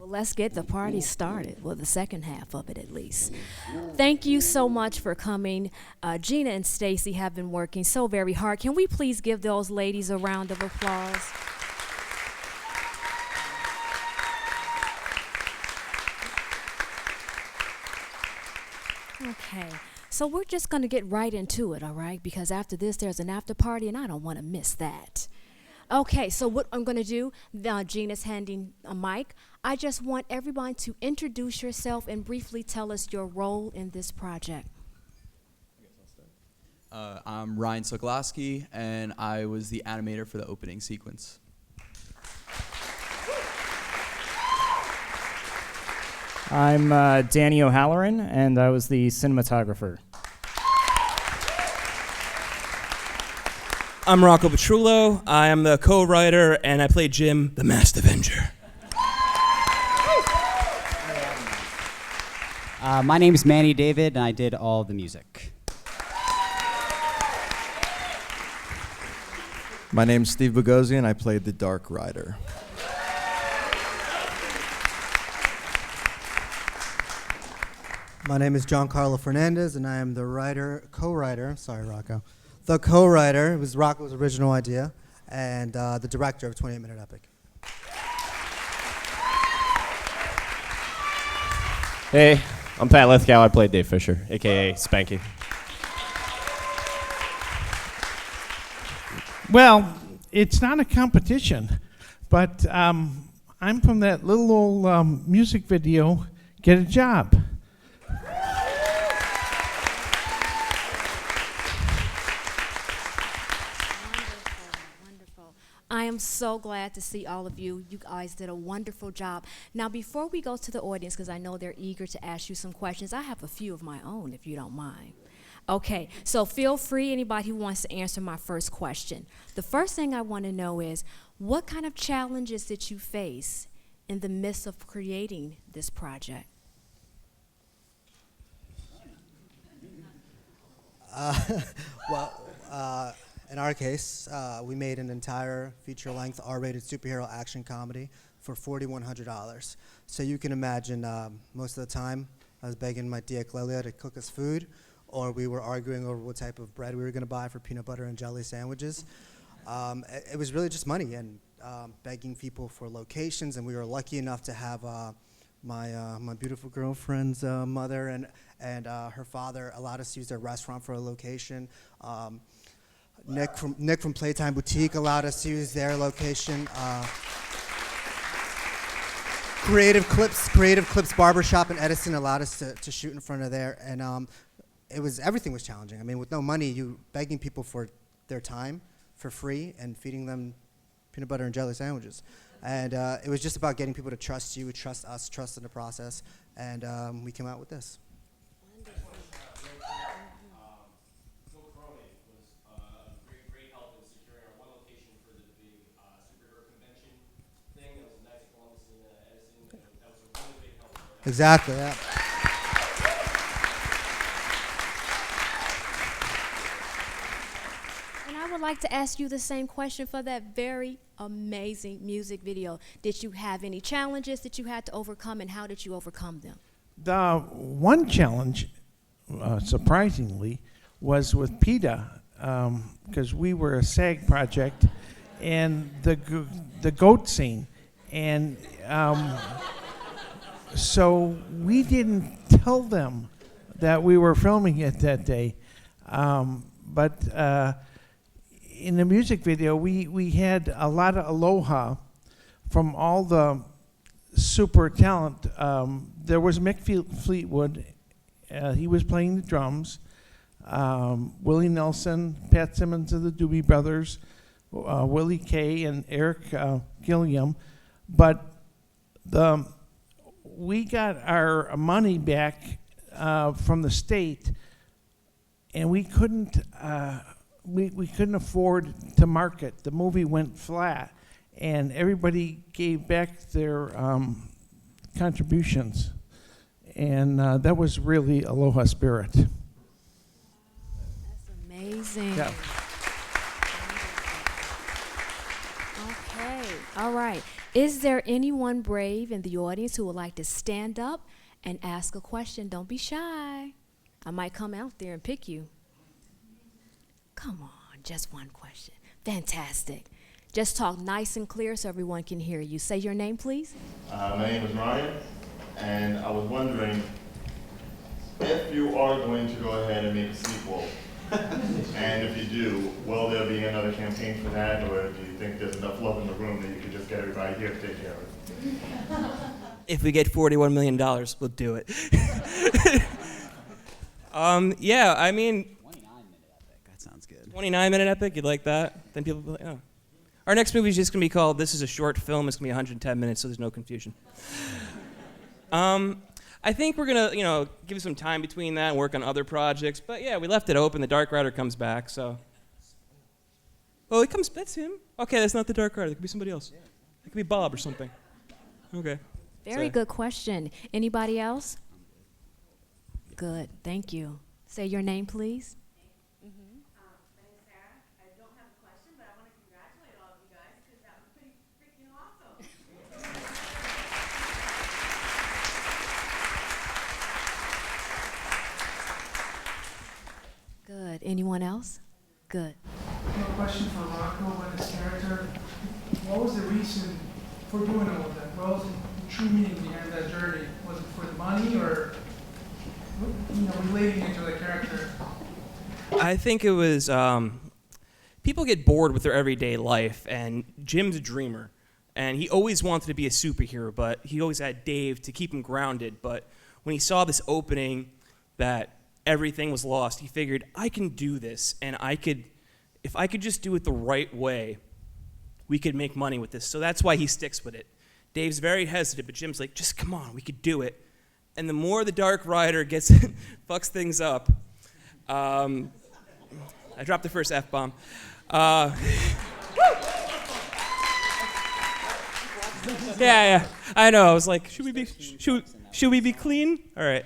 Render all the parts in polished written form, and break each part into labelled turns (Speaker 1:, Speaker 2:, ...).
Speaker 1: Well, let's get the party started. Well, the second half of it at least. Thank you so much for coming. Gina and Stacy have been working so very hard. Can we please give those ladies a round of applause? Okay, so we're just going to get right into it, all right? Because after this, there's an after party, and I don't want to miss that. Okay, so what I'm going to do, Gina's handing a mic. I just want everyone to introduce yourself and briefly tell us your role in this project.
Speaker 2: I'm Ryan Sokoloski, and I was the animator for the opening sequence.
Speaker 3: I'm Danny O'Halloran, and I was the cinematographer.
Speaker 4: I'm Rocco Petrullo. I am the co-writer, and I played Jim, the Masked Avenger.
Speaker 5: My name is Manny David, and I did all the music.
Speaker 6: My name's Steve Boghossian. I played the Dark Rider.
Speaker 7: My name is GianCarlo Fernandez, and I am the co-writer, sorry, Rocco. The co-writer, it was Rocco's original idea, and the director of 28 Minute Epic.
Speaker 8: Hey, I'm Pat Lithgow. I played Dave Fisher, a.k.a. Spanky.
Speaker 9: Well, it's not a competition, but I'm from that little old music video, Get a Job.
Speaker 1: I am so glad to see all of you. You guys did a wonderful job. Now, before we go to the audience, because I know they're eager to ask you some questions, I have a few of my own, if you don't mind. Okay, so feel free, anybody who wants to answer my first question. The first thing I want to know is, what kind of challenges did you face in the midst of creating this project?
Speaker 7: In our case, we made an entire feature-length R-rated superhero action comedy for $4,100. So you can imagine most of the time I was begging my tia Clelia to cook us food, or we were arguing over what type of bread we were going to buy for peanut butter and jelly sandwiches. It was really just money and begging people for locations, and we were lucky enough to have my beautiful girlfriend's mother and her father allowed us to use their restaurant for a location. Nick from Playtime Boutique allowed us to use their location. Creative Clips Barbershop in Edison allowed us to shoot in front of there, and everything was challenging. I mean, with no money, you begging people for their time for free and feeding them peanut butter and jelly sandwiches, and it was just about getting people to trust you, trust us, trust in the process, and we came out with this. Exactly, yeah.
Speaker 1: And I would like to ask you the same question for that very amazing music video. Did you have any challenges that you had to overcome, and how did you overcome them?
Speaker 9: The one challenge, surprisingly, was with PETA, because we were a SAG project, and the goat scene. And so we didn't tell them that we were filming it that day. But in the music video, we had a lot of aloha from all the super talent. There was Mick Fleetwood. He was playing the drums. Willie Nelson, Pat Simmons of the Doobie Brothers, Willie Kay, and Eric Gilliam. But we got our money back from the state, and we couldn't afford to market. The movie went flat, and everybody gave back their contributions, and that was really Aloha Spirit.
Speaker 1: That's amazing.
Speaker 9: Yeah.
Speaker 1: Okay, all right. Is there anyone brave in the audience who would like to stand up and ask a question? Don't be shy. I might come out there and pick you. Come on, just one question. Fantastic. Just talk nice and clear so everyone can hear you. Say your name, please.
Speaker 10: My name is Ryan, and I was wondering if you are going to go ahead and make a sequel, and if you do, will there be another campaign for that, or do you think there's enough love in the room that you could just get everybody here to take care of it?
Speaker 4: If we get $41 million, we'll do it. Yeah, I mean,
Speaker 5: 29-minute epic. That sounds good.
Speaker 4: 29-minute epic, you'd like that? Then people will be like, oh. Our next movie is just going to be called This Is a Short Film. It's going to be 110 minutes, so there's no confusion. I think we're going to, give it some time between that and work on other projects. But yeah, we left it open. The Dark Rider comes back, so. Oh, that's him? Okay, that's not the Dark Rider. It could be somebody else. It could be Bob or something. Okay.
Speaker 1: Very good question. Anybody else? Good, thank you. Say your name, please.
Speaker 11: My name's Sarah. I don't have a question, but I want to congratulate all of you guys because that was pretty freaking awesome.
Speaker 1: Good. Anyone else? Good.
Speaker 12: I have a question for Rocco and his character. What was the reason for doing all of that? What was the true meaning behind that journey? Was it for the money or, relating it to the character?
Speaker 4: I think it was, people get bored with their everyday life, and Jim's a dreamer. And he always wanted to be a superhero, but he always had Dave to keep him grounded. But when he saw this opening that everything was lost, he figured, I can do this, and if I could just do it the right way, we could make money with this. So that's why he sticks with it. Dave's very hesitant, but Jim's like, just come on, we could do it. And the more the Dark Rider fucks things up, I dropped the first F-bomb. Yeah, I know. I was like, should we be clean? All right.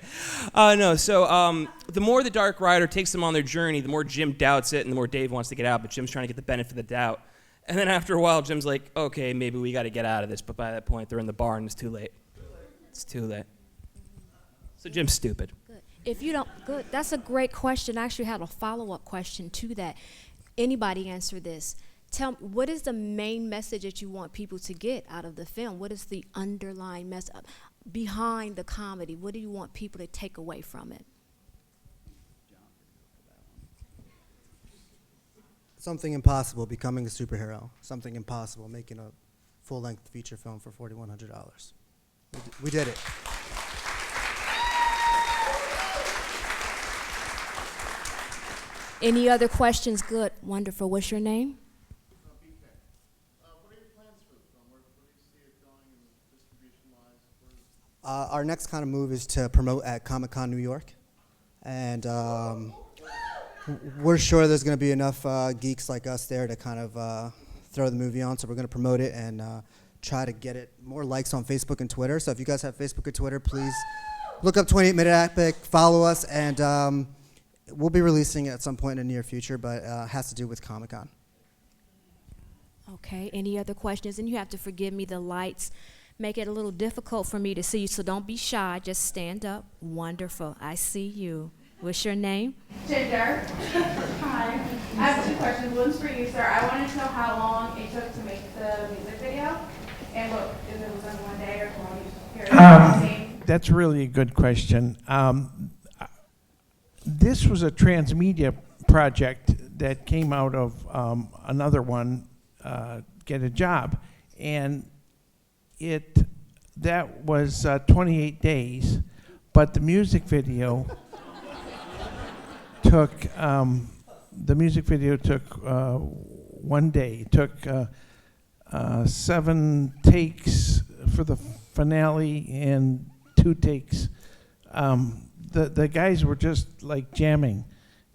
Speaker 4: No, so the more the Dark Rider takes them on their journey, the more Jim doubts it and the more Dave wants to get out, but Jim's trying to get the benefit of the doubt. And then after a while, Jim's like, okay, maybe we got to get out of this. But by that point, they're in the bar and it's too late. It's too late. So Jim's stupid.
Speaker 1: Good. If you don't, good. That's a great question. I actually had a follow-up question to that. Anybody answer this? Tell me, what is the main message that you want people to get out of the film? What is the underlying message behind the comedy? What do you want people to take away from it?
Speaker 7: Something impossible, becoming a superhero. Something impossible, making a full-length feature film for $4,100. We did it.
Speaker 1: Any other questions? Good, wonderful. What's your name?
Speaker 7: Our next kind of move is to promote at Comic-Con New York. And we're sure there's going to be enough geeks like us there to kind of throw the movie on. So we're going to promote it and try to get it more likes on Facebook and Twitter. So if you guys have Facebook or Twitter, please look up 28 Minute Epic, follow us, and we'll be releasing it at some point in the near future, but it has to do with Comic-Con.
Speaker 1: Okay, any other questions? And you have to forgive me, the lights make it a little difficult for me to see you, so don't be shy, just stand up. Wonderful, I see you. What's your name?
Speaker 11: Ginger. Hi. I have two questions. One's for you, sir. I wanted to know how long it took to make the music video, and what, if it was on one day or 20 years.
Speaker 9: That's really a good question. This was a transmedia project that came out of another one, Get a Job, and that was 28 days, but the music video took 1 day. It took 7 takes for the finale and 2 takes. The guys were just like jamming,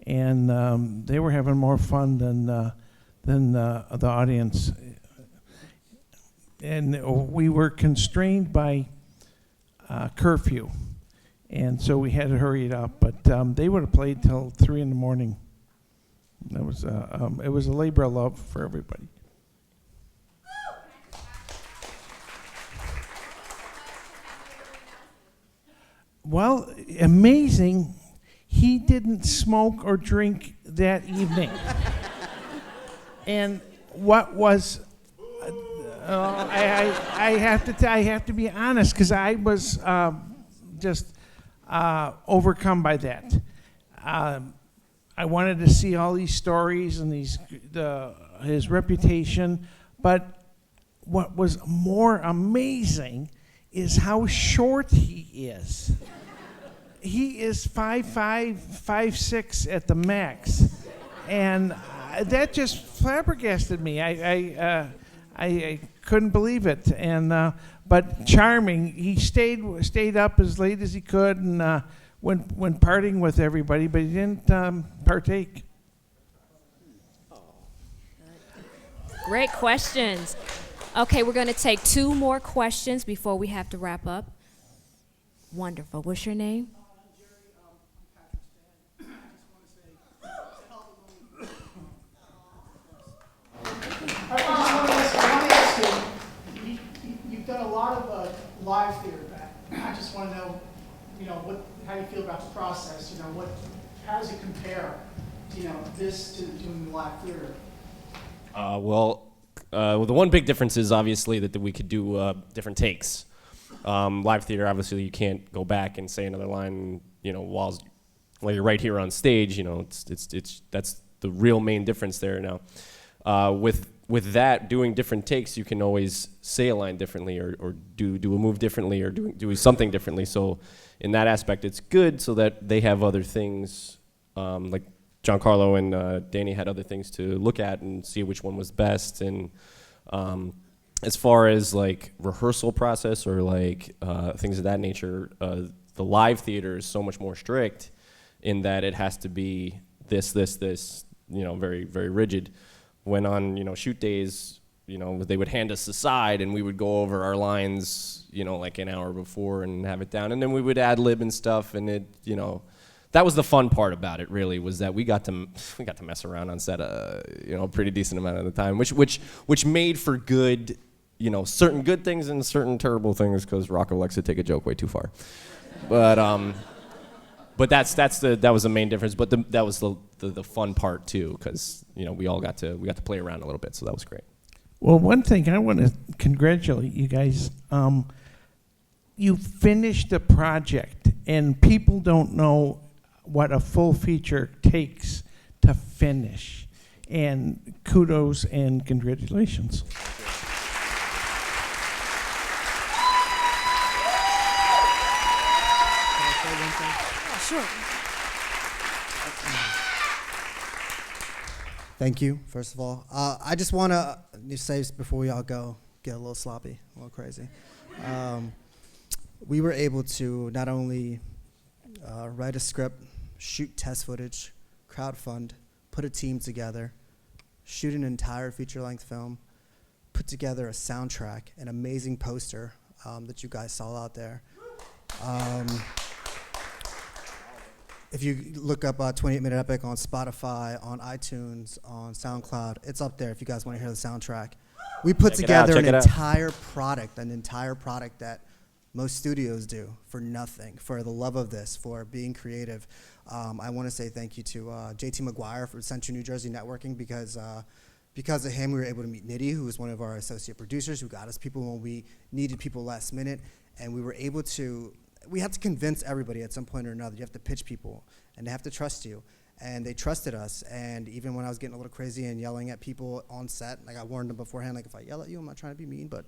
Speaker 9: and they were having more fun than the audience. And we were constrained by curfew, and so we had to hurry it up. But they would have played till 3 a.m. That was it was a labor of love for everybody. Well, amazing, he didn't smoke or drink that evening. And what was, I have to be honest, because I was just overcome by that. I wanted to see all these stories and his reputation, but what was more amazing is how short he is. He is 5'5", 5'6" at the max, and that just flabbergasted me. I couldn't believe it, and but charming. He stayed up as late as he could, and went partying with everybody, but he didn't partake.
Speaker 1: Great questions. Okay, we're going to take 2 more questions before we have to wrap up. Wonderful. What's your name?
Speaker 12: I want to ask you, you've done a lot of live theater back. I just want to know, how you feel about the process. How does it compare, this to doing the live theater?
Speaker 8: Well, the one big difference is obviously that we could do different takes. Live theater, obviously, you can't go back and say another line, while you're right here on stage. It's that's the real main difference there now. With that, doing different takes, you can always say a line differently, or do a move differently, or do something differently. So in that aspect, it's good, so that they have other things, like GianCarlo and Danny had other things to look at and see which one was best. And as far as like rehearsal process or like things of that nature, the live theater is so much more strict in that it has to be this, very, very rigid. When on, shoot days, they would hand us the side and we would go over our lines, like an hour before and have it down. And then we would ad lib and stuff, and it, that was the fun part about it, really, was that we got to mess around on set a pretty decent amount of the time, which made for good, certain good things and certain terrible things, because Rocco likes to take a joke way too far. But that was the main difference. But that was the fun part too, because we got to play around a little bit, so that was great.
Speaker 9: Well, one thing I want to congratulate you guys. You finished the project, and people don't know what a full feature takes to finish. And kudos and congratulations.
Speaker 1: Sure.
Speaker 7: Thank you, first of all. I just want to say before we all go, get a little sloppy, a little crazy. We were able to not only write a script, shoot test footage, crowdfund, put a team together, shoot an entire feature-length film, put together a soundtrack, an amazing poster that you guys saw out there. If you look up 28 Minute Epic on Spotify, on iTunes, on SoundCloud, it's up there if you guys want to hear the soundtrack. We put together an entire product that most studios do for nothing, for the love of this, for being creative. I want to say thank you to JT McGuire for Central New Jersey Networking, because of him we were able to meet Nitty, who was one of our associate producers, who got us people when we needed people last minute, and we were able to. We have to convince everybody at some point or another. You have to pitch people, and they have to trust you. And they trusted us. And even when I was getting a little crazy and yelling at people on set, like I warned them beforehand, like if I yell at you, I'm not trying to be mean, but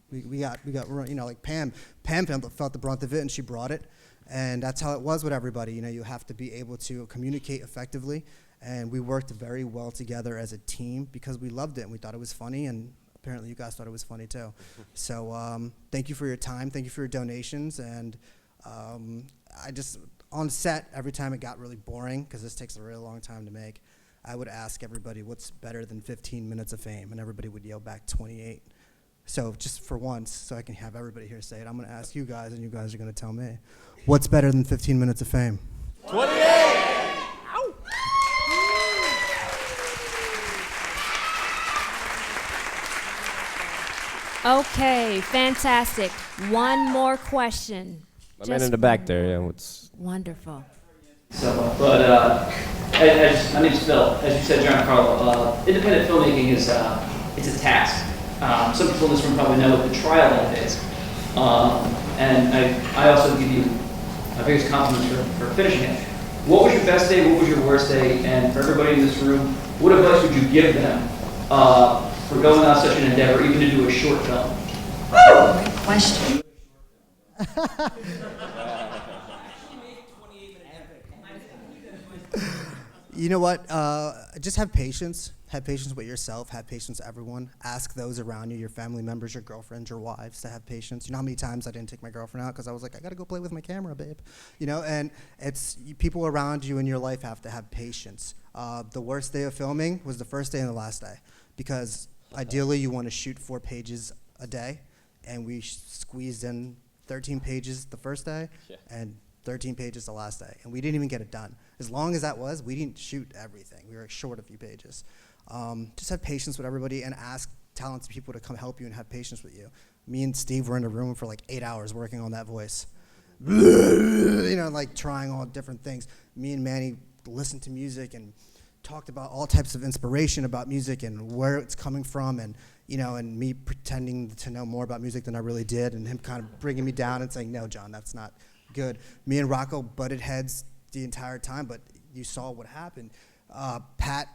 Speaker 7: we got like Pam felt the brunt of it, and she brought it. And that's how it was with everybody. You have to be able to communicate effectively. And we worked very well together as a team because we loved it and we thought it was funny, and apparently you guys thought it was funny too. So thank you for your time. Thank you for your donations. And I just, on set, every time it got really boring, because this takes a really long time to make, I would ask everybody, what's better than 15 minutes of fame? And everybody would yell back 28. So just for once, so I can have everybody here say it, I'm going to ask you guys, and you guys are going to tell me, what's better than 15 minutes of fame?
Speaker 8: 28!
Speaker 1: Okay, fantastic. One more question.
Speaker 8: I'm in the back there. Yeah,
Speaker 1: Wonderful.
Speaker 13: So, but my name's Phil. As you said, GianCarlo, independent filmmaking is it's a task. Some people in this room probably know what the trial life is. And I also give you my biggest compliments for finishing it. What was your best day? What was your worst day? And for everybody in this room, what advice would you give them for going on such an endeavor, even to do a short film?
Speaker 14: Great question.
Speaker 7: You know what? Just have patience. Have patience with yourself. Have patience with everyone. Ask those around you, your family members, your girlfriends, your wives, to have patience. You know how many times I didn't take my girlfriend out because I was like, I gotta go play with my camera, babe. You know, and it's people around you in your life have to have patience. The worst day of filming was the first day and the last day, because ideally you want to shoot 4 pages a day, and we squeezed in 13 pages the first day and 13 pages the last day, and we didn't even get it done. As long as that was, we didn't shoot everything. We were short a few pages. Just have patience with everybody and ask talented people to come help you and have patience with you. Me and Steve were in a room for like 8 hours working on that voice. You know, like trying all different things. Me and Manny listened to music and talked about all types of inspiration about music and where it's coming from, and you know, and me pretending to know more about music than I really did, and him kind of bringing me down and saying, no, John, that's not good. Me and Rocco butted heads the entire time, but you saw what happened. Pat,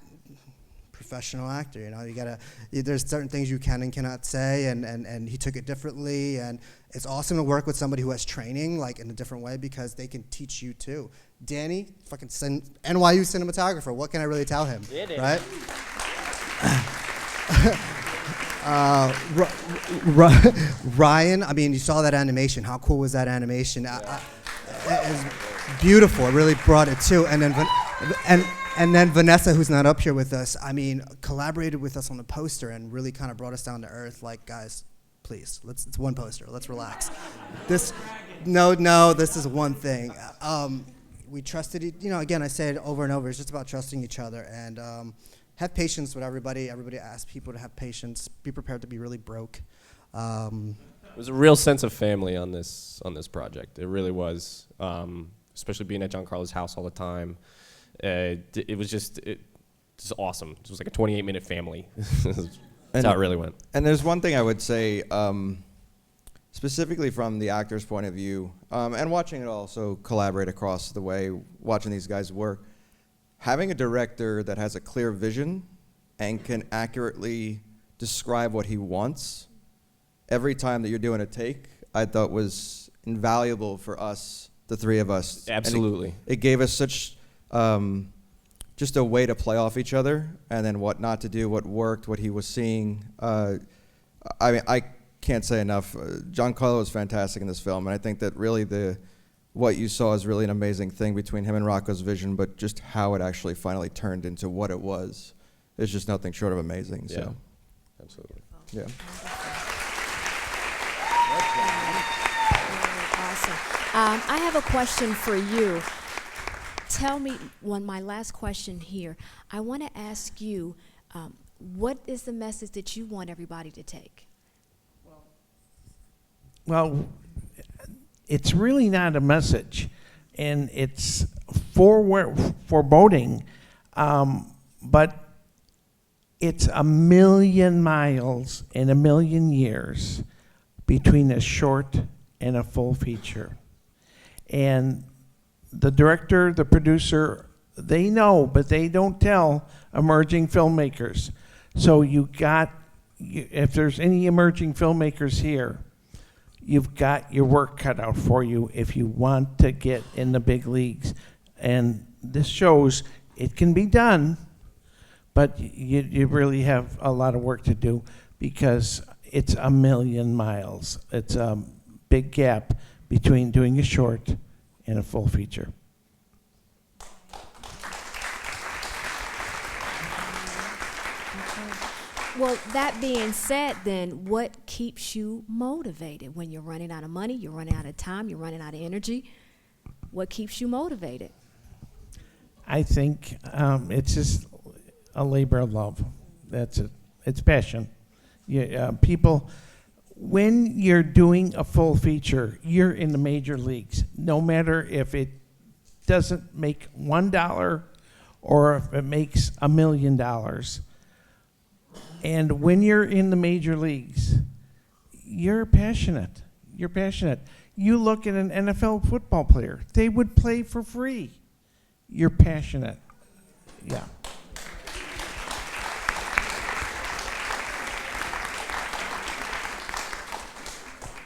Speaker 7: professional actor, you know, there's certain things you can and cannot say, and he took it differently, and it's awesome to work with somebody who has training, like in a different way, because they can teach you too. Danny, fucking NYU cinematographer, what can I really tell him, right? Ryan, I mean, you saw that animation. How cool was that animation? It was beautiful. It really brought it too. And then Vanessa, who's not up here with us, I mean, collaborated with us on the poster and really kind of brought us down to earth. Like, guys, please, it's one poster. Let's relax. This is one thing. We trusted it. You know, again, I say it over and over. It's just about trusting each other and have patience with everybody. Everybody asks people to have patience. Be prepared to be really broke.
Speaker 8: It was a real sense of family on this project. It really was, especially being at GianCarlo's house all the time. It was just awesome. It was like a 28-minute family. That's how it really went.
Speaker 6: And there's one thing I would say, specifically from the actor's point of view, and watching it also collaborate across the way, watching these guys work, having a director that has a clear vision and can accurately describe what he wants every time that you're doing a take, I thought was invaluable for us, the three of us.
Speaker 8: Absolutely.
Speaker 6: It gave us such just a way to play off each other, and then what not to do, what worked, what he was seeing. I mean, I can't say enough. GianCarlo was fantastic in this film, and I think that really what you saw is really an amazing thing between him and Rocco's vision, but just how it actually finally turned into what it was is just nothing short of amazing.
Speaker 8: Yeah,
Speaker 6: so.
Speaker 8: Absolutely.
Speaker 6: Yeah.
Speaker 1: Awesome. I have a question for you. Tell me, my last question here, I want to ask you, what is the message that you want everybody to take?
Speaker 9: Well, it's really not a message, and it's foreboding, but it's 1,000,000 miles and 1,000,000 years between a short and a full feature. And the director, the producer, they know, but they don't tell emerging filmmakers. So if there's any emerging filmmakers here, you've got your work cut out for you if you want to get in the big leagues. And this shows it can be done, but you really have a lot of work to do because it's 1,000,000 miles. It's a big gap between doing a short and a full feature.
Speaker 1: Well, that being said, then, what keeps you motivated when you're running out of money, you're running out of time, you're running out of energy? What keeps you motivated?
Speaker 9: I think it's just a labor of love. That's it. It's passion. People, when you're doing a full feature, you're in the major leagues, no matter if it doesn't make $1 or if it makes $1 million. And when you're in the major leagues, you're passionate. You're passionate. You look at an NFL football player, they would play for free. You're passionate. Yeah.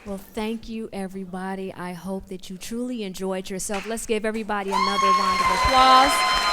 Speaker 1: Well, thank you, everybody. I hope that you truly enjoyed yourself. Let's give everybody another round of applause.